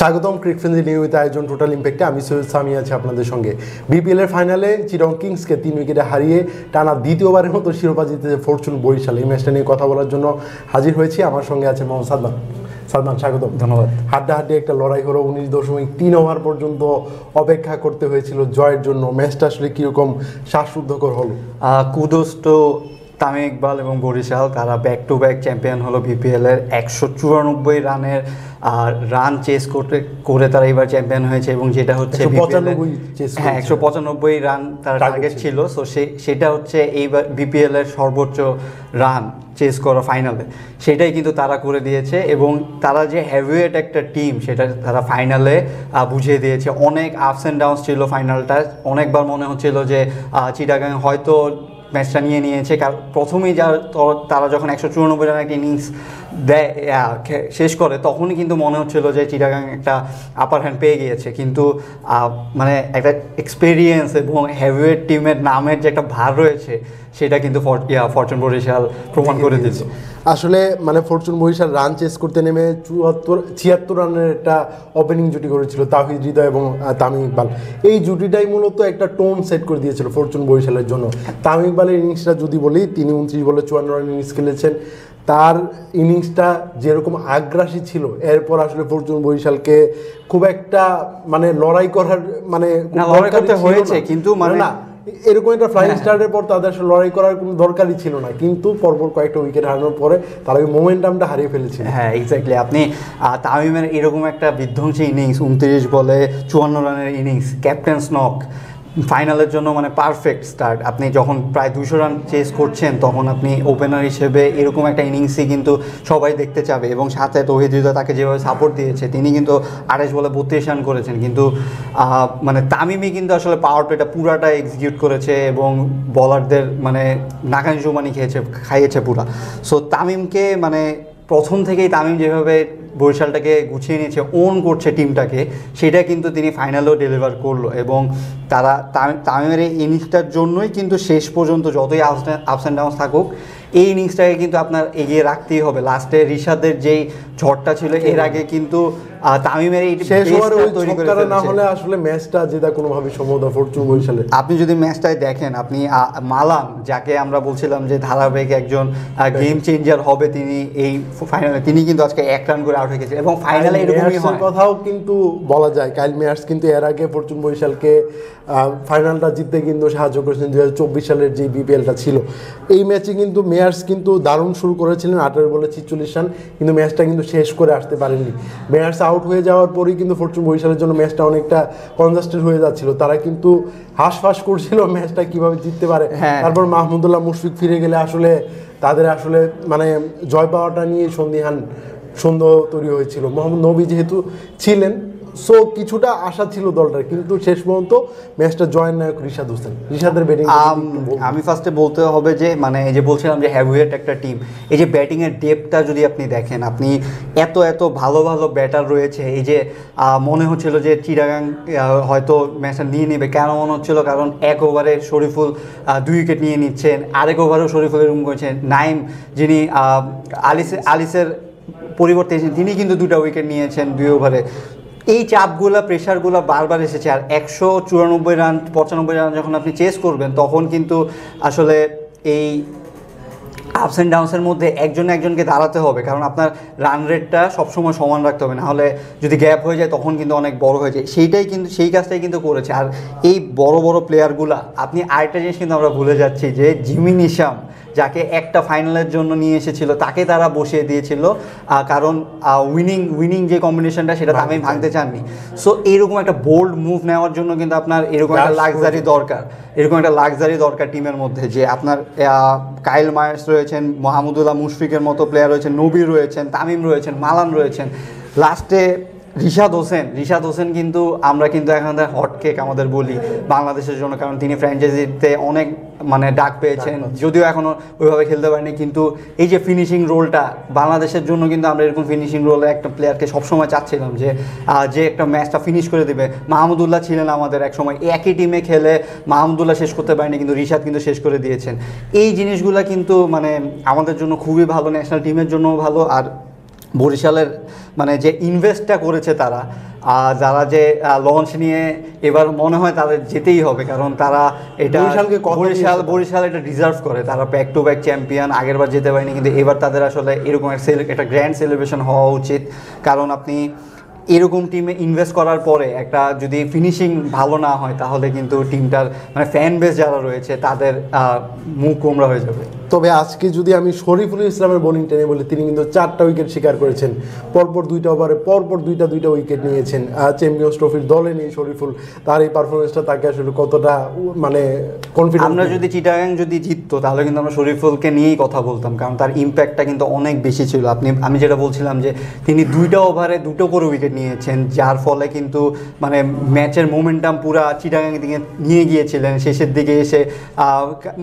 স্বাগতম ক্রিকফ্রেন্সি নিয়মিত আয়োজন টোটাল ইম্প্যাক্টে। আমি সৈয়দ সামি আছি আপনাদের সঙ্গে। বিপিএলের ফাইনালে চিটাগং কিংসকে 3 উইকেটে হারিয়ে টানা দ্বিতীয়বারের মতো শিরোপা জিতেছে ফরচুন বরিশাল। এই ম্যাচটা নিয়ে কথা বলার জন্য হাজির হয়েছি। আমার সঙ্গে আছে মোহাম্মদ সাদমান। সাদমান, স্বাগতম। ধন্যবাদ। হাড্ডাহাড্ডি একটা লড়াই হলো, 19.3 ওভার পর্যন্ত অপেক্ষা করতে হয়েছিল জয়ের জন্য। ম্যাচটা আসলে কীরকম শ্বাসরুদ্ধকর হলো? কুদোস টু তামিম ইকবাল এবং বরিশাল, তারা ব্যাক টু ব্যাক চ্যাম্পিয়ন হলো বিপিএলের। 194 রানের রান চেস করে তারা এবার চ্যাম্পিয়ন হয়েছে এবং যেটা হচ্ছে 195 রান তার টার্গেট ছিল। সো সেটা হচ্ছে এইবার বিপিএলের সর্বোচ্চ রান চেস করা ফাইনালে, সেটাই কিন্তু তারা করে দিয়েছে এবং তারা যে হেভিওয়েট একটা টিম সেটা তারা ফাইনালে বুঝিয়ে দিয়েছে। অনেক আপস অ্যান্ড ডাউনস ছিল ফাইনালটা, অনেকবার মনে হচ্ছিল যে চিটাগাং হয়তো ম্যাচটা নিয়েছে। কারণ প্রথমেই তারা যখন 194 রানের একটা ইনিংস দেয় শেষ করে, তখনই কিন্তু মনে হচ্ছিল যে চিটাগাং একটা আপার হ্যান্ড পেয়ে গিয়েছে। কিন্তু মানে একটা এক্সপেরিয়েন্স এবং হেভিওয়েট টিমের নামের যে একটা ভার রয়েছে সেটা কিন্তু ফরচুন বরিশাল প্রমাণ করে দিয়েছে। আসলে মানে ফরচুন বরিশাল রান চেস করতে নেমে 76 রানের একটা ওপেনিং জুটি করেছিল তাওহিদ হৃদয় এবং তামিম ইকবাল। এই জুটিটাই মূলত একটা টোন সেট করে দিয়েছিল ফরচুন বরিশালের জন্য। তামিম ইকবালের ইনিংসটা যদি বলি, তিনি 29 বলে 54 রানের ইনিংস খেলেছেন। তার ইনিংসটা যেরকম আগ্রাসী ছিল, এরপর আসলে ফরচুন বরিশালকে খুব একটা মানে লড়াই করার মানে হয়েছে, কিন্তু মানে না এরকম একটা ফ্লাইং স্টার্টের পর তাদের আসলে লড়াই করার কোনো দরকারই ছিল না। কিন্তু পরপর কয়েকটা উইকেট হারানোর পরে তারা ওই মোমেন্টামটা হারিয়ে ফেলেছিল। হ্যাঁ, এক্স্যাক্টলি। আপনি তামিমের এরকম একটা বিধ্বংসী ইনিংস, 29 বলে 54 রানের ইনিংস, ক্যাপ্টেন্স নক, ফাইনালের জন্য মানে পারফেক্ট স্টার্ট। আপনি যখন প্রায় 200 রান চেস করছেন তখন আপনি ওপেনার হিসেবে এরকম একটা ইনিংসই কিন্তু সবাই দেখতে চাবে। এবং সাথে তৌহিদ হৃদয় তাকে যেভাবে সাপোর্ট দিয়েছে, তিনি কিন্তু 28 বলে 32 রান করেছেন। কিন্তু মানে তামিমই কিন্তু আসলে পাওয়ার প্লেটা পুরাটা এক্সিকিউট করেছে এবং বলারদের মানে নাকানি জুমানি খাইয়েছে পুরা। সো তামিমকে মানে প্রথম থেকেই তামিম যেভাবে বরিশালটাকে গুছিয়ে নিয়েছে, ওন করছে টিমটাকে, সেটা কিন্তু তিনি ফাইনালেও ডেলিভার করলো। এবং তারা তামিমের এই ইনিংসটার জন্যই কিন্তু শেষ পর্যন্ত যতই আপস অ্যান্ড ডাউনস থাকুক, এই ইনিংসটাকে কিন্তু আপনার এগিয়ে রাখতেই হবে। লাস্টে রিশাদের যেই ঝড়টা ছিল, এর আগে কিন্তু তামিমের এই তৈরি করে না হলে আসলে ম্যাচটা জেতা কোনোভাবে সম্ভব না ফরচুন বরিশালের। আপনি যদি ম্যাচটায় দেখেন, আপনি মালান, যাকে আমরা বলছিলাম যে ধারাবাহিক একজন গেম চেঞ্জার হবে তিনি এই ফাইনালে, তিনি কিন্তু আজকে 1 রান করে আউট হয়ে গেছে। এবং ফাইনালে এরকমই হয়। কথাও কিন্তু বলা যায়, কাইল মেয়ার্স কিন্তু এর আগে ফরচুন বরিশালকে ফাইনালটা জিততে কিন্তু সাহায্য করেছেন 2024 সালের যে বিপিএলটা ছিল। এই ম্যাচে কিন্তু মেয়ার্স কিন্তু দারুণ শুরু করেছিলেন, 18 বলে 46 রান, কিন্তু ম্যাচটা কিন্তু শেষ করে আসতে পারেননি। মেয়ার্স আউট হয়ে যাওয়ার পরেই কিন্তু ফরচুন বরিশালের জন্য ম্যাচটা অনেকটা কনজাস্টেড হয়ে যাচ্ছিল। তারা কিন্তু হাঁসফাঁস করছিল ম্যাচটা কিভাবে জিততে পারে। তারপর মাহমুদুল্লাহ মুশফিক ফিরে গেলে আসলে তাদের আসলে মানে জয় পাওয়াটা নিয়ে সন্দেহ তৈরি হয়েছিল। মোহাম্মদ নবী যেহেতু ছিলেন, সো কিছুটা আশা ছিল দলটার, কিন্তু শেষ পর্যন্ত ম্যাচটা জয়ের নায়ক রিশাদ হোসেন। রিশাদের ব্যাটিং আমি ফার্স্টে বলতে হবে যে মানে এই যে বলছিলাম যে হেভিওয়েট একটা টিম, এই যে ব্যাটিংয়ের ডেপথটা যদি আপনি দেখেন, আপনি এত ভালো ভালো ব্যাটার রয়েছে। এই যে মনে হচ্ছিল যে চিটাগাং হয়তো ম্যাচটা নিয়ে নেবে, কেন মনে হচ্ছিল? কারণ 1 ওভারে শরীফুল 2 উইকেট নিয়ে নিচ্ছেন, আরেক ওভারেও শরীফুল এরকম করেছেন। নাইম, যিনি আলিসের পরিবর্তে এসেছেন, তিনি কিন্তু 2টা উইকেট নিয়েছেন 2 ওভারে। এই চাপগুলো, প্রেশারগুলো বারবার এসেছে। আর 194 রান 95 রান যখন আপনি চেস করবেন, তখন কিন্তু আসলে এই আপস অ্যান্ড ডাউনসের মধ্যে একজনকে দাঁড়াতে হবে, কারণ আপনার রান রেটটা সবসময় সমান রাখতে হবে, নাহলে যদি গ্যাপ হয়ে যায় তখন কিন্তু অনেক বড় হয়ে যায়। সেই কাজটাই কিন্তু করেছে। আর এই বড় প্লেয়ারগুলা, আপনি আরেকটা জিনিস কিন্তু আমরা ভুলে যাচ্ছি যে জিমি নিশাম, যাকে একটা ফাইনালের জন্য নিয়ে এসেছিল, তাকে তারা বসিয়ে দিয়েছিল, কারণ উইনিং যে কম্বিনেশনটা সেটা তামিম ভাঙতে চাননি। সো এইরকম একটা বোল্ড মুভ নেওয়ার জন্য কিন্তু আপনার এরকম একটা লাক্সারি দরকার টিমের মধ্যে, যে আপনার কাইল মায়ার্স রয়েছেন, মাহমুদুল্লাহ মুশফিকের মতো প্লেয়ার রয়েছেন, নবী রয়েছেন, তামিম রয়েছেন, মালান রয়েছেন, লাস্টে রিশাদ হোসেন কিন্তু আমরা কিন্তু এখন হটকেক আমাদের বলি বাংলাদেশের জন্য, কারণ তিনি ফ্র্যাঞ্চাইজিতে অনেক মানে ডাক পেয়েছেন, যদিও এখনও ওইভাবে খেলতে পারেনি। কিন্তু এই যে ফিনিশিং রোলটা বাংলাদেশের জন্য, কিন্তু আমরা এরকম ফিনিশিং রোলে একটা প্লেয়ারকে সবসময় চাচ্ছিলাম যে একটা ম্যাচটা ফিনিশ করে দেবে। মাহমুদুল্লাহ ছিলেন আমাদের এক সময়, একই টিমে খেলে মাহমুদুল্লাহ শেষ করতে পারেনি, কিন্তু রিশাদ কিন্তু শেষ করে দিয়েছেন। এই জিনিসগুলো কিন্তু মানে আমাদের জন্য খুবই ভালো, ন্যাশনাল টিমের জন্যও ভালো। আর বরিশালের মানে যে ইনভেস্টটা করেছে তারা, যারা যে লঞ্চ নিয়ে এবার মনে হয় তাদের যেতেই হবে, কারণ তারা এটা বরিশাল এটা ডিজার্ভ করে। তারা ব্যাক টু ব্যাক চ্যাম্পিয়ন, আগেরবার যেতে পারেনি, কিন্তু এবার তাদের আসলে এরকম একটা গ্র্যান্ড সেলিব্রেশন হওয়া উচিত। কারণ আপনি এরকম টিমে ইনভেস্ট করার পরে একটা যদি ফিনিশিং ভালো না হয় তাহলে কিন্তু টিমটার মানে ফ্যান বেস যারা রয়েছে তাদের মুখ গোমরা হয়ে যাবে। তবে আজকে যদি আমি শরীফুল ইসলামের বোলিং টেনে বলি, তিনি কিন্তু 4টা উইকেট শিকার করেছেন, পরপর 2টা ওভারে পরপর দুইটা উইকেট নিয়েছেন। চ্যাম্পিয়ন্স ট্রফির দলে নেই শরীফুল, তার এই পারফরমেন্সটা তাকে আসলে কতটা মানে কনফিডেন্স। আমরা যদি চিটাগাং যদি জিততো তাহলে কিন্তু আমরা শরীফুলকে নিয়েই কথা বলতাম, কারণ তার ইম্প্যাক্টটা কিন্তু অনেক বেশি ছিল। আমি যেটা বলছিলাম যে তিনি 2টা ওভারে 2টো করে উইকেট নিয়েছেন, যার ফলে কিন্তু মানে ম্যাচের মোমেন্টাম পুরা চিটাগাং দিকে নিয়ে গিয়েছিলেন। শেষের দিকে এসে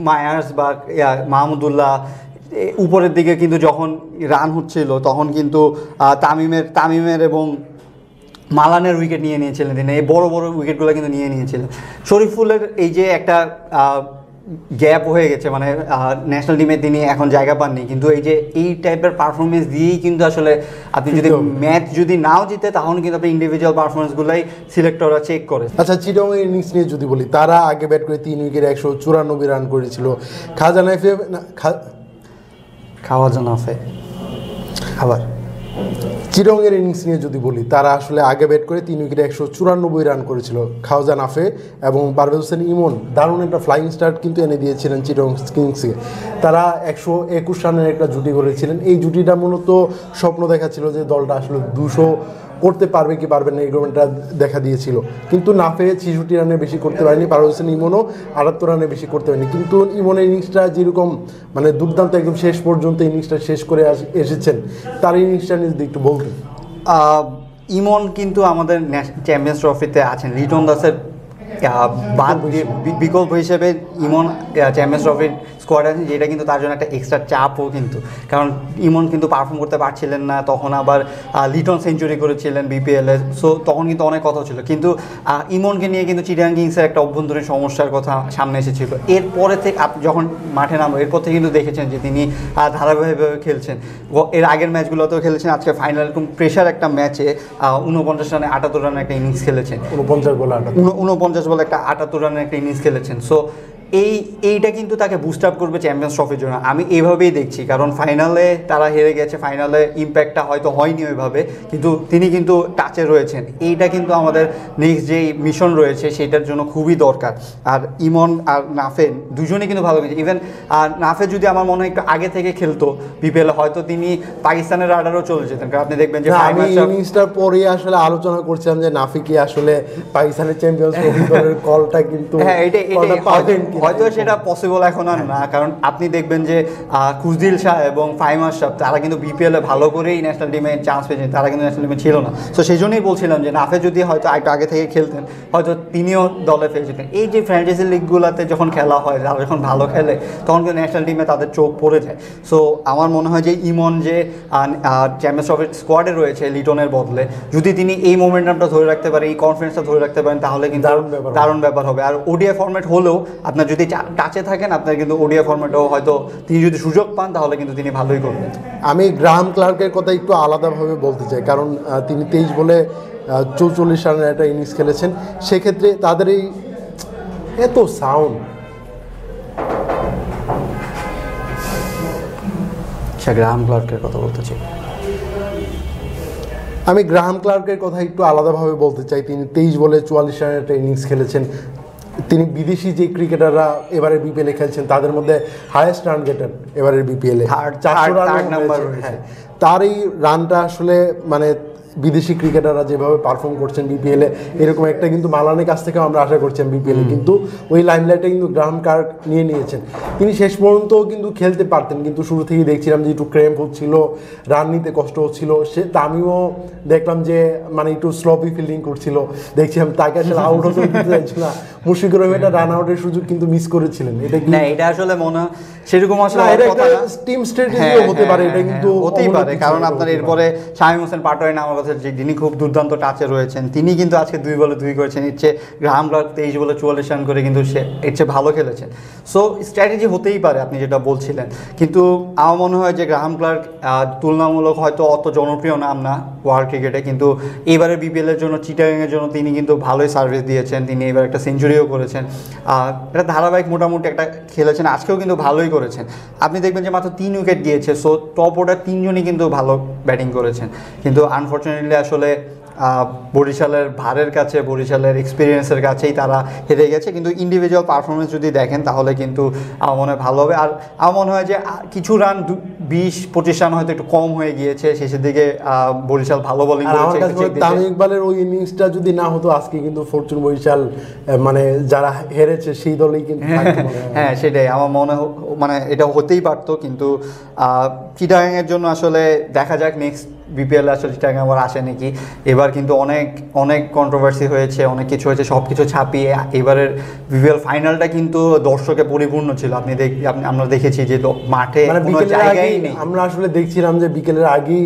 মায়ার্স বা মাহমুদুল্লাহ উপরের দিকে কিন্তু যখন রান হচ্ছিল তখন কিন্তু তামিমের এবং মালানের উইকেট নিয়ে নিয়েছিলেন তিনি, এই বড় বড় উইকেটগুলো কিন্তু নিয়ে নিয়েছিলেন। শরীফুলের এই যে একটা গ্যাপ হয়ে গেছে, মানে ন্যাশনাল টিমে তিনি এখন জায়গা পাননি, কিন্তু এই টাইপের পারফরমেন্স দিয়েই কিন্তু আসলে আপনি যদি ম্যাচ যদি নাও জিতে তাহলে কিন্তু আপনি ইন্ডিভিজুয়াল পারফরমেন্সগুলোই সিলেক্টররা চেক করে। আচ্ছা, চিটাগং ইনিংস নিয়ে যদি বলি, তারা আগে ব্যাট করে 3 উইকেটে 194 রান করেছিল। আবার চিটাগংয়ের ইনিংস নিয়ে যদি বলি, তারা আসলে আগে ব্যাট করে 3 উইকেটে 194 রান করেছিল। খাওয়াজান নাফে এবং পারভেজ হোসেন ইমন দারুণ একটা ফ্লাইং স্টার্ট কিন্তু এনে দিয়েছিলেন চিটাগং কিংসকে। তারা 121 রানের একটা জুটি করেছিলেন। এই জুটিটা মূলত স্বপ্ন দেখাচ্ছিল যে দলটা আসলে 200 করতে পারবে কি পারবে না, এগ্রিমেন্টটা দেখা দিয়েছিল। কিন্তু নাফে 66 রানে বেশি করতে পারেনি, পারভেজ হোসেন ইমনও 78 রানে বেশি করতে পারেনি। কিন্তু ইমনের ইনিংসটা যেরকম মানে দুর্দান্ত, একদম শেষ পর্যন্ত ইনিংসটা শেষ করে এসেছেন, তার ইনিংসটা নিয়ে যদি একটু বলতেন। ইমন কিন্তু আমাদের চ্যাম্পিয়ন্স ট্রফিতে আছেন, লিটন দাসের বাদ বিকল্প হিসেবে ইমন চ্যাম্পিয়ন্স ট্রফির স্কোয়াডে আছেন, যেটা কিন্তু তার জন্য একটা এক্সট্রা চাপও কিন্তু, কারণ ইমন কিন্তু পারফর্ম করতে পারছিলেন না। তখন আবার লিটন সেঞ্চুরি করেছিলেন বিপিএলে, সো তখন কিন্তু অনেক কথা ছিল। কিন্তু ইমনকে নিয়ে কিন্তু চিটাগাং কিংসের একটা অভ্যন্তরীণ সমস্যার কথা সামনে এসেছিল। এরপরে থেকে যখন মাঠে নামলো এরপর থেকে কিন্তু দেখেছেন যে তিনি ধারাবাহিকভাবে খেলছেন। এর আগের ম্যাচগুলোতেও খেলেছেন, আজকে ফাইনাল এরকম প্রেশার একটা ম্যাচে 49 রানে 78 রানের একটা ইনিংস খেলেছেন, 49 বলে একটা 78 রানের একটা ইনিংস খেলেছেন। সো এইটা কিন্তু তাকে বুস্ট আপ করবে চ্যাম্পিয়ন্স ট্রফির জন্য, আমি এইভাবেই দেখছি। কারণ ফাইনালে তারা হেরে গেছে, ফাইনালে ইম্প্যাক্টটা হয়তো হয়নি ওইভাবে, কিন্তু তিনি কিন্তু টাচে রয়েছেন। এইটা কিন্তু আমাদের নেক্সট যেই মিশন রয়েছে সেটার জন্য খুবই দরকার। আর ইমন আর নাফে দুজনেই কিন্তু ভালো খেলছে। ইভেন নাফে যদি আমার মনে হয় একটু আগে থেকে খেলতো বিপিএল, হয়তো তিনি পাকিস্তানের রাডারও চলে যেতেন। কারণ আপনি দেখবেন যে আমি ইনিংসটার পরে আসলে আলোচনা করছিলাম যে নাফি কি আসলে পাকিস্তানের চ্যাম্পিয়ন্স ট্রফি দলের কলটা কিন্তু হয়তো সেটা পসিবল এখন আর না। কারণ আপনি দেখবেন যে খুজদিল শাহ এবং ফাহিম আশরাফ তারা কিন্তু বিপিএলে ভালো করেই ন্যাশনাল টিমে চান্স পেয়েছেন, তারা কিন্তু ন্যাশনাল টিমে ছিল না। তো সেই জন্যই বলছিলাম যে নাফে যদি হয়তো একটু আগে থেকে খেলতেন হয়তো তিনিও দলে ফেলে যেতেন। এই যে ফ্র্যাঞ্চাইজি লিগগুলোতে যখন খেলা হয়, যারা যখন ভালো খেলে তখন কিন্তু ন্যাশনাল টিমে তাদের চোখ পড়ে যায়। সো আমার মনে হয় যে ইমন যে চ্যাম্পিয়ন্স ট্রফির স্কোয়াডে রয়েছে লিটনের বদলে, যদি তিনি এই মোমেন্টামটা ধরে রাখতে পারেন, এই কনফিডেন্সটা ধরে রাখতে পারেন, তাহলে কিন্তু দারুণ ব্যাপার হবে। আর ওডিআই ফরম্যাট হলেও আপনার যদি টাচে থাকেন, আপনার কিন্তু ওডিআই ফরম্যাটেও হয়তো তিনি যদি সুযোগ পান তাহলে কিন্তু তিনি ভালোই করবেন। আমি গ্রাহাম ক্লার্কের কথা একটু আলাদাভাবে বলতে চাই, কারণ তিনি 23 বলে 44 রানের একটা ইনিংস খেলেছেন। সেক্ষেত্রে তাদের এই এত সাউন্ড, গ্রাহাম ক্লার্কের কথা বলতে চাই, আমি গ্রাহাম ক্লার্কের কথা একটু আলাদাভাবে বলতে চাই। তিনি 23 বলে 44 রানের একটা ইনিংস খেলেছেন। তিনি বিদেশি যে ক্রিকেটাররা এবারে বিপিএলে খেলছেন তাদের মধ্যে হাইয়েস্ট রান গেটার এবারের বিপিএলে 400 রান নাম্বার। তার এই রানটা আসলে মানে বিদেশি ক্রিকেটাররা যেভাবে পারফর্ম করছেন বিপিএলে, এরকম একটা কিন্তু মালানের কাছ থেকেও আমরা আশা করছি বিপিএলে। কিন্তু ওই লাইমলাইটটা কিন্তু গ্রাহাম ক্লার্ক নিয়ে নিয়েছেন। তিনি শেষ পর্যন্ত কিন্তু খেলতে পারতেন, কিন্তু শুরু থেকেই দেখছিলাম যে একটু ক্র্যাম্প হচ্ছিল, রান নিতে কষ্ট হচ্ছিল। তামিমও দেখলাম যে মানে একটু স্লপি ফিল্ডিং করছিল, দেখছিলাম তাকে আসলে আউট হতে দিতে চাইছিল না। মুশফিকুর রহিম একটা রান আউটের সুযোগ কিন্তু মিস করেছিলেন। এটা আসলে মনে সেরকম আসলে টিম স্ট্র্যাটেজি হতে পারে, এটা কিন্তু হতেই পারে। কারণ আপনার এরপরে শামীম হোসেন পাটোয়ারি নামার কথা কথা, যে যিনি খুব দুর্দান্ত টাচে রয়েছেন, তিনি কিন্তু আজকে 2 বলে 2 করেছেন। এর চেয়ে গ্রাহাম ক্লার্ক 23 বলে 44 রান করে কিন্তু সে এর চেয়ে ভালো খেলেছেন। সো স্ট্র্যাটেজি হতেই পারে আপনি যেটা বলছিলেন, কিন্তু আমার মনে হয় যে গ্রাহাম ক্লার্ক তুলনামূলক হয়তো অত জনপ্রিয় নাম না ওয়ার্ল্ড ক্রিকেটে, কিন্তু এবারে বিপিএলের জন্য, চিটাগাংয়ের জন্য তিনি কিন্তু ভালোই সার্ভিস দিয়েছেন। তিনি এবার একটা সেঞ্চুরিও করেছেন, এটা ধারাবাহিক মোটামুটি একটা খেলেছেন, আজকেও কিন্তু ভালোই করেছেন। আপনি দেখবেন যে মাত্র 3 উইকেট দিয়েছে, সো টপ অর্ডার 3 জনই কিন্তু ভালো ব্যাটিং করেছেন। কিন্তু আনফর্চুনেটলি আসলে বরিশালের ভারের কাছে, বরিশালের এক্সপিরিয়েন্সের কাছেই তারা হেরে গেছে। কিন্তু ইন্ডিভিজুয়াল পারফরমেন্স যদি দেখেন তাহলে কিন্তু আমার মনে হয় ভালো হবে। আর আমার মনে হয় যে কিছু রান 20-25 রান হয়তো একটু কম হয়ে গিয়েছে শেষের দিকে, বরিশাল ভালো বোলিং করেছে। তামিম ইকবালের ওই ইনিংসটা যদি না হতো আজকে কিন্তু ফরচুন বরিশাল মানে যারা হেরেছে সেই দলেই কিন্তু হ্যাঁ সেটাই আমার মানে এটা হতেই পারতো। কিন্তু চিটাগাংয়ের জন্য আসলে দেখা যাক নেক্সট বিপিএল আসলে চিটাগাং আবার আসে নাকি। এবার কিন্তু অনেক কন্ট্রোভার্সি হয়েছে, অনেক কিছু হয়েছে, সব কিছু ছাপিয়ে এবারের বিপিএল ফাইনালটা কিন্তু দর্শকে পরিপূর্ণ ছিল। আমরা দেখেছি যে মাঠে কোনো জায়গাই নেই। আমরা আসলে দেখছিলাম যে বিকেলের আগেই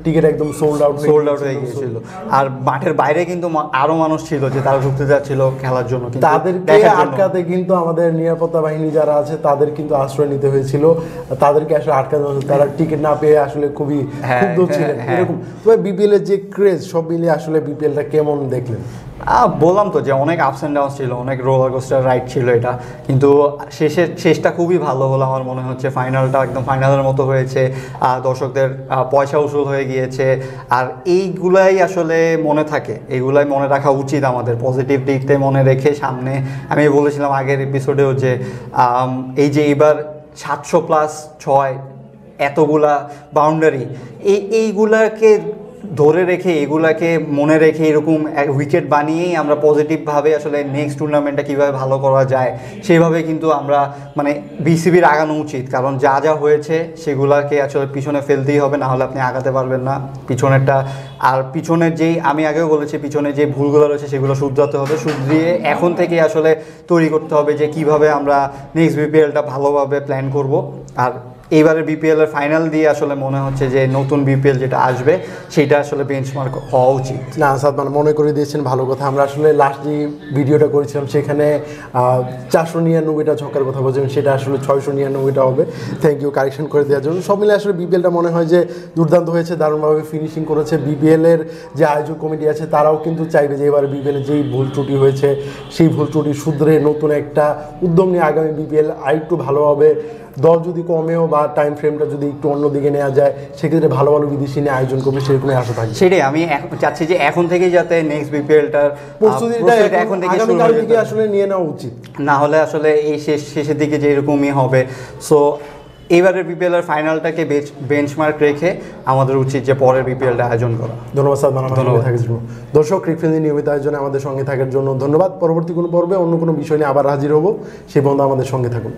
টিকিট একদম সোল্ড আউট হয়ে গিয়েছিল। আর মাঠের বাইরে কিন্তু আরো মানুষ ছিল যে তারা ঢুকতে যাচ্ছিল খেলার জন্য, কিন্তু তাদেরকে আটকাতে কিন্তু আমাদের নিরাপত্তা বাহিনী যারা আছে তাদের কিন্তু আশ্রয় নিতে হয়েছিল। তাদেরকে আসলে আটকাতে হয়েছিল, তারা টিকিট না পেয়ে আসলে খুবই ক্ষুব্ধ ছিলেন এরকম। তবে বিপিএল এর যে ক্রেজ সব মিলিয়ে আসলে বিপিএলটা কেমন দেখলেন? বললাম তো যে অনেক আপস অ্যান্ড ডাউন ছিল, অনেক রোলার কোস্টার রাইড ছিল এটা, কিন্তু শেষটা খুবই ভালো হলো আমার মনে হচ্ছে। ফাইনালটা একদম ফাইনালের মতো হয়েছে, দর্শকদের পয়সা উসুল হয়ে গিয়েছে। আর এইগুলাই আসলে মনে থাকে, এইগুলাই মনে রাখা উচিত আমাদের, পজিটিভ দিকটাই মনে রেখে সামনে। আমি বলেছিলাম আগের এপিসোডেও যে এই যে এবার 700+6 এতগুলা বাউন্ডারি, এইগুলাকে ধরে রেখে, এগুলাকে মনে রেখে এরকম উইকেট বানিয়েই আমরা পজিটিভভাবে আসলে নেক্সট টুর্নামেন্টটা কীভাবে ভালো করা যায় সেইভাবে কিন্তু আমরা মানে বিসিবির আগানো উচিত। কারণ যা যা হয়েছে সেগুলাকে আসলে পিছনে ফেলতেই হবে, না হলে আপনি আগাতে পারবেন না পিছনেরটা। আর পিছনের যেই, আমি আগেও বলেছি, পিছনে যে ভুলগুলো রয়েছে সেগুলো শুধরাতে হবে, শুধরিয়ে এখন থেকে আসলে তৈরি করতে হবে যে কিভাবে আমরা নেক্সট বিপিএলটা ভালোভাবে প্ল্যান করব। আর এইবারের বিপিএল এর ফাইনাল দিয়ে আসলে মনে হচ্ছে যে নতুন বিপিএল যেটা আসবে সেটা আসলে বেঞ্চমার্ক হওয়া উচিত। না সাদমান মনে করে দিয়েছেন, ভালো কথা। আমরা আসলে লাস্ট যে ভিডিওটা করেছিলাম সেখানে 499টা ছক্কার কথা বলছিলাম, সেটা আসলে 699টা হবে। থ্যাংক ইউ কারেকশন করে দেওয়ার জন্য। সব মিলে আসলে বিপিএলটা মনে হয় যে দুর্দান্ত হয়েছে, দারুণভাবে ফিনিশিং করেছে। বিপিএল এর যে আয়োজক কমিটি আছে তারাও কিন্তু চাইবে যে এবার বিপিএল যেই ভুল ত্রুটি হয়েছে সেই ভুল ত্রুটি শুধরে নতুন একটা উদ্যম নিয়ে আগামী বিপিএল আরেকটু ভালোভাবে, দল যদি কমেও বা টাইম ফ্রেমটা যদি একটু অন্যদিকে নেওয়া যায় সেক্ষেত্রে ভালো ভালো বিদেশি নিয়ে আয়োজন করবে, সেরকমই আশা থাকে। সেটাই আমি চাচ্ছি যে এখন থেকেই যাতে নেক্সট বিপিএলটার প্রস্তুতিটা এখন থেকে আগামীকাল থেকে আসলে নিয়ে নেওয়া উচিত, না হলে আসলে এই শেষের দিকে যে এরকমই হবে। সো এইবারের বিপিএলের ফাইনালটাকে বেঞ্চমার্ক রেখে আমাদের উচিত যে পরের বিপিএলটা আয়োজন করা। ধন্যবাদ স্যার, ধন্যবাদ থাকার জন্য। দর্শক, ক্রিকফ্রেন্ডলি নিয়মিত আয়োজনে আমাদের সঙ্গে থাকার জন্য ধন্যবাদ। পরবর্তী কোনো পর্বে অন্য কোনো বিষয় নিয়ে আবার হাজির হব, সেই পর্যন্ত আমাদের সঙ্গে থাকুন।